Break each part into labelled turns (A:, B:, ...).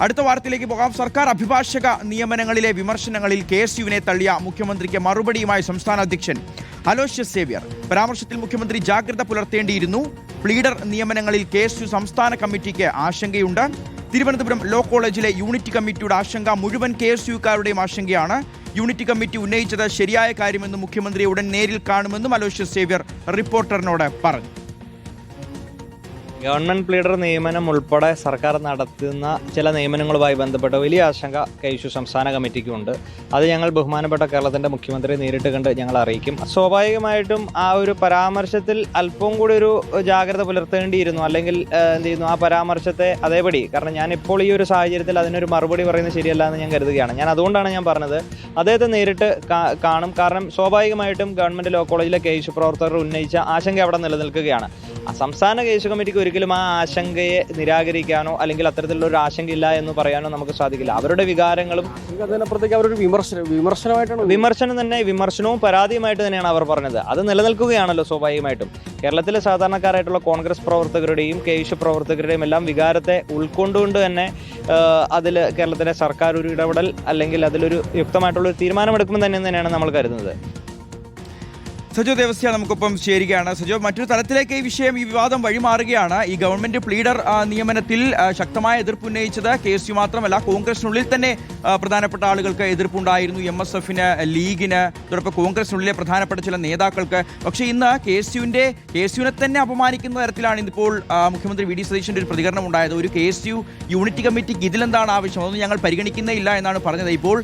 A: അടുത്ത വാർത്തയിലേക്ക് പോകാം. സർക്കാർ അഭിഭാഷക നിയമനങ്ങളിലെ വിമർശനങ്ങളിൽ KSUവിനെ തള്ളിയ മുഖ്യമന്ത്രിക്ക് മറുപടിയുമായി സംസ്ഥാന അധ്യക്ഷൻ അലോഷ്യസ് സേവ്യർ. പരാമർശത്തിൽ മുഖ്യമന്ത്രി ജാഗ്രത പുലർത്തേണ്ടിയിരുന്നു. പ്ലീഡർ നിയമനങ്ങളിൽ KSU സംസ്ഥാന കമ്മിറ്റിക്ക് ആശങ്കയുണ്ട്. തിരുവനന്തപുരം ലോ കോളേജിലെ യൂണിറ്റ് കമ്മിറ്റിയുടെ ആശങ്ക മുഴുവൻ KSUക്കാരുടെയും ആശങ്കയാണ്. യൂണിറ്റ് കമ്മിറ്റി ഉന്നയിച്ചത് ശരിയായ കാര്യമെന്നും മുഖ്യമന്ത്രിയെ ഉടൻ നേരിൽ കാണുമെന്നും അലോഷ്യസ് സേവ്യർ റിപ്പോർട്ടറിനോട് പറഞ്ഞു.
B: ഗവൺമെന്റ് പ്ലീഡർ നിയമനം ഉൾപ്പെടെ സർക്കാർ നടത്തുന്ന ചില നിയമനങ്ങളുമായി ബന്ധപ്പെട്ട വലിയ ആശങ്ക KSU സംസ്ഥാന കമ്മിറ്റിക്കുണ്ട്. അത് ഞങ്ങൾ ബഹുമാനപ്പെട്ട കേരളത്തിന്റെ മുഖ്യമന്ത്രിയെ നേരിട്ട് കണ്ട് ഞങ്ങൾ അറിയിക്കും. സ്വാഭാവികമായിട്ടും ആ ഒരു പരാമർശത്തിൽ അല്പം കൂടി ഒരു ജാഗ്രത പുലർത്തേണ്ടിയിരുന്നു. അല്ലെങ്കിൽ എന്ത് ചെയ്യുന്നു, ആ പരാമർശത്തെ അതേപടി, കാരണം ഞാൻ ഇപ്പോൾ ഈ ഒരു സാഹചര്യത്തിൽ അതിനൊരു മറുപടി പറയുന്നത് ശരിയല്ല എന്ന് ഞാൻ കരുതുകയാണ്. അതുകൊണ്ടാണ് ഞാൻ പറഞ്ഞത് അദ്ദേഹത്തെ നേരിട്ട് കാണും. കാരണം സ്വാഭാവികമായിട്ടും ഗവൺമെന്റ് ലോ കോളേജിലെ KSU പ്രവർത്തകർ ഉന്നയിച്ച ആശങ്ക അവിടെ നിലനിൽക്കുകയാണ്. സംസ്ഥാന KSU കമ്മിറ്റിക്ക് ഒരിക്കലും ആ ആശങ്കയെ നിരാകരിക്കാനോ അല്ലെങ്കിൽ അത്തരത്തിലുള്ള ഒരു ആശങ്കയില്ല എന്ന് പറയാനോ നമുക്ക് സാധിക്കില്ല. അവരുടെ വികാരങ്ങളും
C: അതിനപ്പുറത്തേക്ക് അവരൊരു
B: വിമർശനവും പരാതിയുമായിട്ട് തന്നെയാണ് അവർ പറഞ്ഞത്. അത് നിലനിൽക്കുകയാണല്ലോ സ്വാഭാവികമായിട്ടും. കേരളത്തിലെ സാധാരണക്കാരായിട്ടുള്ള കോൺഗ്രസ് പ്രവർത്തകരുടെയും KSU പ്രവർത്തകരുടെയും എല്ലാം വികാരത്തെ ഉൾക്കൊണ്ടുകൊണ്ട് തന്നെ അതിൽ കേരളത്തിലെ സർക്കാർ ഒരു ഇടപെടൽ അല്ലെങ്കിൽ അതിലൊരു യുക്തമായിട്ടുള്ള ഒരു തീരുമാനമെടുക്കുമെന്ന് തന്നെയാണ് നമ്മൾ കരുതുന്നത്.
A: സജോ ദേവസ്യ നമുക്കൊപ്പം ചേരുകയാണ്. സജോ, മറ്റൊരു തലത്തിലേക്ക് ഈ വിവാദം വഴിമാറുകയാണ്. ഈ ഗവൺമെന്റ് പ്ലീഡർ നിയമനത്തിൽ ശക്തമായ എതിർപ്പ് ഉന്നയിച്ചത് KSU മാത്രമല്ല, കോൺഗ്രസിനുള്ളിൽ തന്നെ പ്രധാനപ്പെട്ട ആളുകൾക്ക് എതിർപ്പുണ്ടായിരുന്നു. MSFന്, ലീഗിന്, അതോടൊപ്പം കോൺഗ്രസിനുള്ളിലെ പ്രധാനപ്പെട്ട ചില നേതാക്കൾക്ക്. പക്ഷേ ഇന്ന് KSUവിനെ തന്നെ അപമാനിക്കുന്ന തരത്തിലാണ് ഇന്നിപ്പോൾ മുഖ്യമന്ത്രി VD സതീശന്റെ ഒരു പ്രതികരണം ഉണ്ടായത്. ഒരു KSU യൂണിറ്റ് കമ്മിറ്റിക്ക് ഇതിലെന്താണ് ആവശ്യം, അതൊന്നും ഞങ്ങൾ പരിഗണിക്കുന്നില്ല എന്നാണ് പറഞ്ഞത് ഇപ്പോൾ.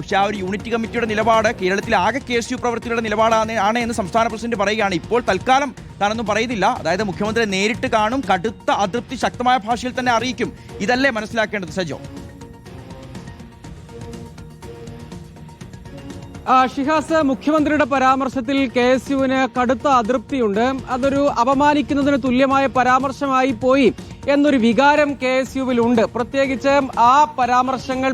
A: പക്ഷേ ആ ഒരു യൂണിറ്റ് കമ്മിറ്റിയുടെ നിലപാട് കേരളത്തിലെ ആകെ KSU പ്രവർത്തികളുടെ നിലപാടാണ് എന്ന് സംസ്ഥാന പ്രസിഡന്റ് പറയുകയാണ്. ഇപ്പോൾ തൽക്കാലം താനൊന്നും പറയുന്നില്ല. അതായത് മുഖ്യമന്ത്രിയെ നേരിട്ട് കാണും, കടുത്ത അതൃപ്തി ശക്തമായ ഭാഷയിൽ തന്നെ അറിയിക്കും. ഇതല്ലേ മനസ്സിലാക്കേണ്ടത് സജോ?
C: ഷിഹാസ്, മുഖ്യമന്ത്രിയുടെ പരാമർശത്തിൽ KSUവിന് കടുത്ത അതൃപ്തിയുണ്ട്. അതൊരു അപമാനിക്കുന്നതിന് തുല്യമായ പരാമർശമായി പോയി എന്നൊരു വികാരം KSUവിലുണ്ട്. പ്രത്യേകിച്ച് ആ പരാമർശങ്ങൾ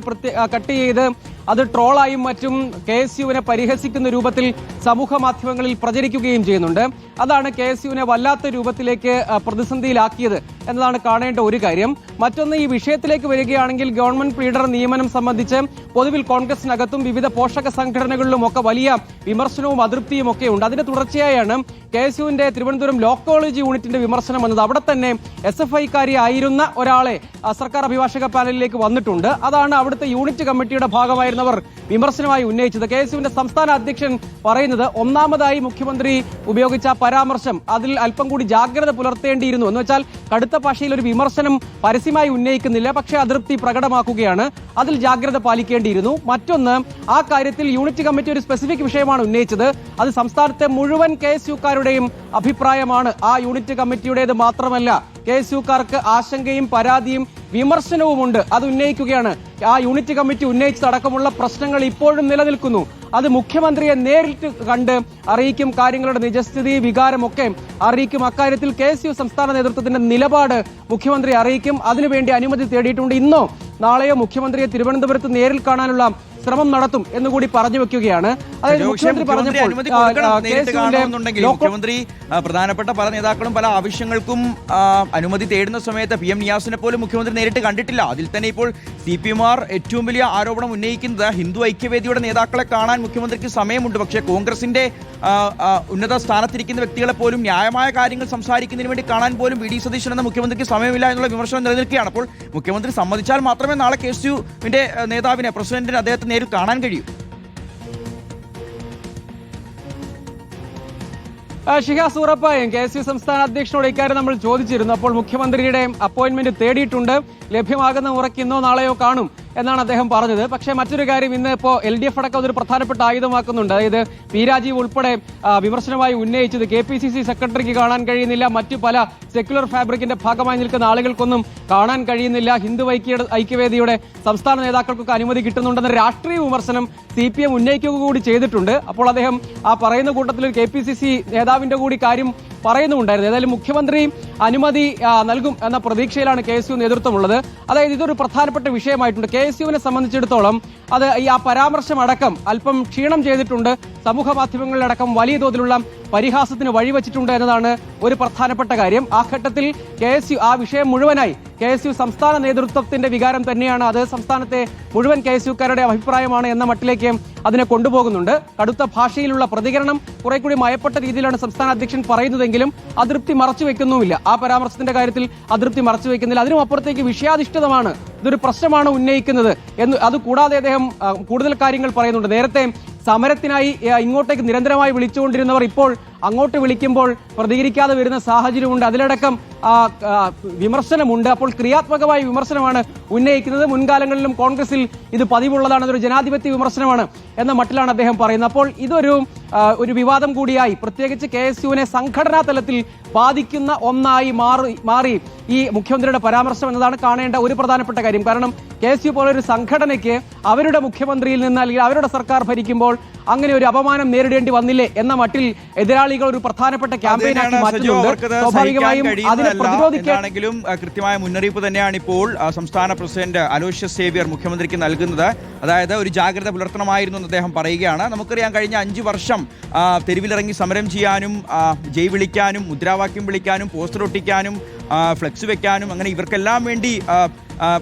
C: കട്ട് ചെയ്ത് അത് ട്രോളായും മറ്റും KSUവിനെ പരിഹസിക്കുന്ന രൂപത്തിൽ സമൂഹ മാധ്യമങ്ങളിൽ പ്രചരിക്കുകയും ചെയ്യുന്നുണ്ട്. അതാണ് KSUവിനെ വല്ലാത്ത രൂപത്തിലേക്ക് പ്രതിസന്ധിയിലാക്കിയത് എന്നതാണ് കാണേണ്ട ഒരു കാര്യം. മറ്റൊന്ന്, ഈ വിഷയത്തിലേക്ക് വരികയാണെങ്കിൽ ഗവൺമെന്റ് പ്ലീഡർ നിയമനം സംബന്ധിച്ച് പൊതുവിൽ കോൺഗ്രസിനകത്തും വിവിധ പോഷക സംഘടനകളിലും ഒക്കെ വലിയ വിമർശനവും അതൃപ്തിയും ഒക്കെ ഉണ്ട്. അതിന്റെ തുടർച്ചയായാണ് KSUവിന്റെ തിരുവനന്തപുരം ലോ കോളേജ് യൂണിറ്റിന്റെ വിമർശനം വന്നത്. അവിടെ തന്നെ SFI-കാരി ആയിരുന്ന ഒരാളെ സർക്കാർ അഭിഭാഷക പാനലിലേക്ക് വന്നിട്ടുണ്ട്. അതാണ് അവിടുത്തെ യൂണിറ്റ് കമ്മിറ്റിയുടെ ഭാഗമായിരുന്നവർ വിമർശനമായി ഉന്നയിച്ചത്. KSUവിന്റെ സംസ്ഥാന അധ്യക്ഷൻ പറയുന്നത്, ഒന്നാമതായി മുഖ്യമന്ത്രി ഉപയോഗിച്ച പരാമർശം അതിൽ അല്പം കൂടി ജാഗ്രത പുലർത്തേണ്ടിയിരുന്നു. എന്ന് വെച്ചാൽ കടുത്ത ഭാഷയിൽ ഒരു വിമർശനം പരസ്യമായി ഉന്നയിക്കുന്നില്ല, പക്ഷേ അതൃപ്തി പ്രകടമാക്കുകയാണ്. അതിൽ ജാഗ്രത പാലിക്കേണ്ടിയിരുന്നു. മറ്റൊന്ന്, ആ കാര്യത്തിൽ യൂണിറ്റ് കമ്മിറ്റി ഒരു സ്പെസിഫിക് വിഷയമാണ് ഉന്നയിച്ചത്. അത് സംസ്ഥാനത്തെ മുഴുവൻ KSUക്കാരുടെയും അഭിപ്രായമാണ്. ആ യൂണിറ്റ് കമ്മിറ്റിയുടേത് മാത്രമല്ല, KSUക്കാർക്ക് ആശങ്കയും പരാതിയും വിമർശനവുമുണ്ട്. അത് ഉന്നയിക്കുകയാണ്. ആ യൂണിറ്റ് കമ്മിറ്റി ഉന്നയിച്ചതടക്കമുള്ള പ്രശ്നങ്ങൾ ഇപ്പോഴും നിലനിൽക്കുന്നു. അത് മുഖ്യമന്ത്രിയെ നേരിട്ട് കണ്ട് അറിയിക്കും. കാര്യങ്ങളുടെ നിജസ്ഥിതി, വികാരമൊക്കെ അറിയിക്കും. അക്കാര്യത്തിൽ KSU സംസ്ഥാന നേതൃത്വത്തിന്റെ നിലപാട് മുഖ്യമന്ത്രി അറിയിക്കും. അതിനുവേണ്ടി അനുമതി തേടിയിട്ടുണ്ട്. ഇന്നോ നാളെയോ മുഖ്യമന്ത്രിയെ തിരുവനന്തപുരത്ത് നേരിൽ കാണാനുള്ള ശ്രമം നടത്തും എന്നുകൂടി പറഞ്ഞു വെക്കുകയാണ്. അതായത് മുഖ്യമന്ത്രി
A: മുഖ്യമന്ത്രി പ്രധാനപ്പെട്ട പല നേതാക്കളും പല ആവശ്യങ്ങൾക്കും അനുമതി തേടുന്ന സമയത്ത് PM നിയാസിനെ പോലും മുഖ്യമന്ത്രി നേരിട്ട് കണ്ടിട്ടില്ല. അതിൽ തന്നെ ഇപ്പോൾ CPMR ഏറ്റവും വലിയ ആരോപണം ഉന്നയിക്കുന്നത് ഹിന്ദു ഐക്യവേദിയുടെ നേതാക്കളെ കാണാൻ മുഖ്യമന്ത്രിക്ക് സമയമുണ്ട്. പക്ഷേ കോൺഗ്രസിന്റെ ഉന്നത സ്ഥാനത്തിരിക്കുന്ന വ്യക്തികളെ പോലും ന്യായമായ കാര്യങ്ങൾ സംസാരിക്കുന്നതിന് വേണ്ടി കാണാൻ പോലും VD സതീശൻ എന്ന മുഖ്യമന്ത്രിക്ക് സമയമില്ല എന്നുള്ള വിമർശനം നിലനിൽക്കുകയാണ്. അപ്പോൾ മുഖ്യമന്ത്രി സമ്മതിച്ചാൽ മാത്രമേ നാളെ KSUവിന്റെ നേതാവിനെ, പ്രസിഡന്റിനെ അദ്ദേഹത്തെ നേരിൽ കാണാൻ കഴിയൂ.
C: ഷിഹാസ്, ഉറപ്പായും KSU സംസ്ഥാന അധ്യക്ഷനോട് ഇക്കാര്യം നമ്മൾ ചോദിച്ചിരുന്നു. അപ്പോൾ മുഖ്യമന്ത്രിയുടെ അപ്പോയിന്റ്മെന്റ് തേടിയിട്ടുണ്ട്. ലഭ്യമാകുന്ന മുറയ്ക്ക് ഇന്നോ നാളെയോ കാണും എന്നാണ് അദ്ദേഹം പറഞ്ഞത്. പക്ഷേ മറ്റൊരു കാര്യം, ഇന്ന് ഇപ്പോൾ LDF അടക്കം അതൊരു പ്രധാനപ്പെട്ട ആയുധമാക്കുന്നുണ്ട്. അതായത് P രാജീവ് ഉൾപ്പെടെ വിമർശനമായി ഉന്നയിച്ചത് KPCC സെക്രട്ടറിക്ക് കാണാൻ കഴിയുന്നില്ല, മറ്റു പല സെക്യുലർ ഫാബ്രിക്കിന്റെ ഭാഗമായി നിൽക്കുന്ന ആളുകൾക്കൊന്നും കാണാൻ കഴിയുന്നില്ല, ഹിന്ദു ഐക്യവേദിയുടെ സംസ്ഥാന നേതാക്കൾക്കൊക്കെ അനുമതി കിട്ടുന്നുണ്ടെന്ന രാഷ്ട്രീയ വിമർശനം CPM ഉന്നയിക്കുക കൂടി ചെയ്തിട്ടുണ്ട്. അപ്പോൾ അദ്ദേഹം ആ പറയുന്ന കൂട്ടത്തിൽ ഒരു KPCC നേതാവിന്റെ കൂടി കാര്യം പറയുന്നുണ്ടായിരുന്നു. ഏതായാലും മുഖ്യമന്ത്രി അനുമതി നൽകും എന്ന പ്രതീക്ഷയിലാണ് KSU നേതൃത്വമുള്ളത്. അതായത് ഇതൊരു പ്രധാനപ്പെട്ട വിഷയമായിട്ടുണ്ട്. KSUവിനെ സംബന്ധിച്ചിടത്തോളം അത് ആ പരാമർശം അടക്കം അല്പം ക്ഷീണം ചെയ്തിട്ടുണ്ട്. സമൂഹ മാധ്യമങ്ങളിലടക്കം വലിയ തോതിലുള്ള പരിഹാസത്തിന് വഴിവെച്ചിട്ടുണ്ട് എന്നതാണ് ഒരു പ്രധാനപ്പെട്ട കാര്യം. ആ ഘട്ടത്തിൽ KSU ആ വിഷയം മുഴുവനായി KSU സംസ്ഥാന നേതൃത്വത്തിന്റെ വികാരം തന്നെയാണ്, അത് സംസ്ഥാനത്തെ മുഴുവൻ KSUക്കാരുടെ അഭിപ്രായമാണ് എന്ന മട്ടിലേക്ക് അതിനെ കൊണ്ടുപോകുന്നുണ്ട്. കടുത്ത ഭാഷയിലുള്ള പ്രതികരണം കുറെ കൂടി മയപ്പെട്ട രീതിയിലാണ് സംസ്ഥാന അധ്യക്ഷൻ പറയുന്നതെങ്കിലും അതൃപ്തി മറച്ചുവെക്കുന്നുമില്ല. ആ പരാമർശത്തിന്റെ കാര്യത്തിൽ അതൃപ്തി മറച്ചുവെക്കുന്നില്ല. അതിനും അപ്പുറത്തേക്ക് വിഷയാധിഷ്ഠിതമാണ്, ഇതൊരു പ്രശ്നമാണ് ഉന്നയിക്കുന്നത് എന്ന്. അതുകൂടാതെ അദ്ദേഹം കൂടുതൽ കാര്യങ്ങൾ പറയുന്നുണ്ട്. നേരത്തെ സമരത്തിനായി ഇങ്ങോട്ടേക്ക് നിരന്തരമായി വിളിച്ചുകൊണ്ടിരുന്നവർ ഇപ്പോൾ അങ്ങോട്ട് വിളിക്കുമ്പോൾ പ്രതികരിക്കാതെ വരുന്ന സാഹചര്യമുണ്ട്. അതിലടക്കം വിമർശനമുണ്ട്. അപ്പോൾ ക്രിയാത്മകമായ വിമർശനമാണ് ഉന്നയിക്കുന്നത്. മുൻകാലങ്ങളിലും കോൺഗ്രസിൽ ഇത് പതിവുള്ളതാണ്, അതൊരു ജനാധിപത്യ വിമർശനമാണ് എന്ന മട്ടിലാണ് അദ്ദേഹം പറയുന്നത്. അപ്പോൾ ഇതൊരു വിവാദം കൂടിയായി, പ്രത്യേകിച്ച് KSUവിനെ സംഘടനാ തലത്തിൽ ബാധിക്കുന്ന ഒന്നായി മാറി ഈ മുഖ്യമന്ത്രിയുടെ പരാമർശം എന്നതാണ് കാണേണ്ട ഒരു പ്രധാനപ്പെട്ട കാര്യം. കാരണം KSU പോലൊരു സംഘടനയ്ക്ക് അവരുടെ മുഖ്യമന്ത്രിയിൽ നിന്ന് അല്ലെങ്കിൽ അവരുടെ സർക്കാർ ഭരിക്കുമ്പോൾ അങ്ങനെ ഒരു അപമാനം നേരിടേണ്ടി വന്നില്ലേ എന്ന മട്ടിൽ എതിരാളികൾ ഒരു പ്രധാനപ്പെട്ട ക്യാമ്പയിനാക്കി മാറ്റുന്നുണ്ട്. സ്വാഭാവികമായും അതിനെ പ്രതിരോധിക്കാണെങ്കിലും
A: കൃത്യമായ മുന്നറിയിപ്പ് തന്നെയാണ് ഇപ്പോൾ സംസ്ഥാന പ്രസിഡന്റ് അലോഷ്യസ് സേവ്യർ മുഖ്യമന്ത്രിക്ക് നൽകുന്നത്. അതായത് ഒരു ജാഗ്രത പുലർത്തണമായിരുന്നു എന്ന് അദ്ദേഹം പറയുകയാണ്. നമുക്കറിയാം, കഴിഞ്ഞ 5 വർഷം തെരുവിലിറങ്ങി സമരം ചെയ്യാനും ജയ് വിളിക്കാനും മുദ്രാവാക്യം വിളിക്കാനും പോസ്റ്റർ ഒട്ടിക്കാനും ഫ്ലെക്സ് വെക്കാനും അങ്ങനെ ഇവർക്കെല്ലാം വേണ്ടി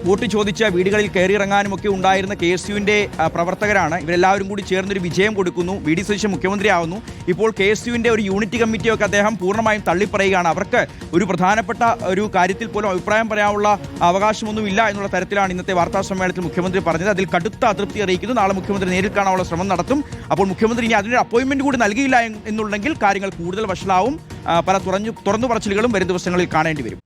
A: വോട്ട് ചോദിച്ച വീടുകളിൽ കയറിയിറങ്ങാനും ഒക്കെ ഉണ്ടായിരുന്ന KSUവിൻ്റെ പ്രവർത്തകരാണ്. ഇവരെല്ലാവരും കൂടി ചേർന്നൊരു വിജയം കൊടുക്കുന്നു. VD സതീശൻ മുഖ്യമന്ത്രിയാവുന്നു. ഇപ്പോൾ KSUവിൻ്റെ ഒരു യൂണിറ്റ് കമ്മിറ്റിയൊക്കെ അദ്ദേഹം പൂർണ്ണമായും തള്ളിപ്പറയുകയാണ്. അവർക്ക് ഒരു പ്രധാനപ്പെട്ട ഒരു കാര്യത്തിൽ പോലും അഭിപ്രായം പറയാനുള്ള അവകാശമൊന്നുമില്ല എന്നുള്ള തരത്തിലാണ് ഇന്നത്തെ വാർത്താ സമ്മേളനത്തിൽ മുഖ്യമന്ത്രി പറഞ്ഞത്. അതിൽ കടുത്ത അതൃപ്തി അറിയിക്കുന്നു. നാളെ മുഖ്യമന്ത്രി നേരിൽ കാണാനുള്ള ശ്രമം നടത്തും. അപ്പോൾ മുഖ്യമന്ത്രി ഇനി അതിനൊരു അപ്പോയിൻമെന്റ് കൂടി നൽകിയില്ല എന്നുണ്ടെങ്കിൽ കാര്യങ്ങൾ കൂടുതൽ വഷളാവും. പല തുറന്നു പറച്ചിലുകളും വരും ദിവസങ്ങളിൽ കാണേണ്ടി വരും.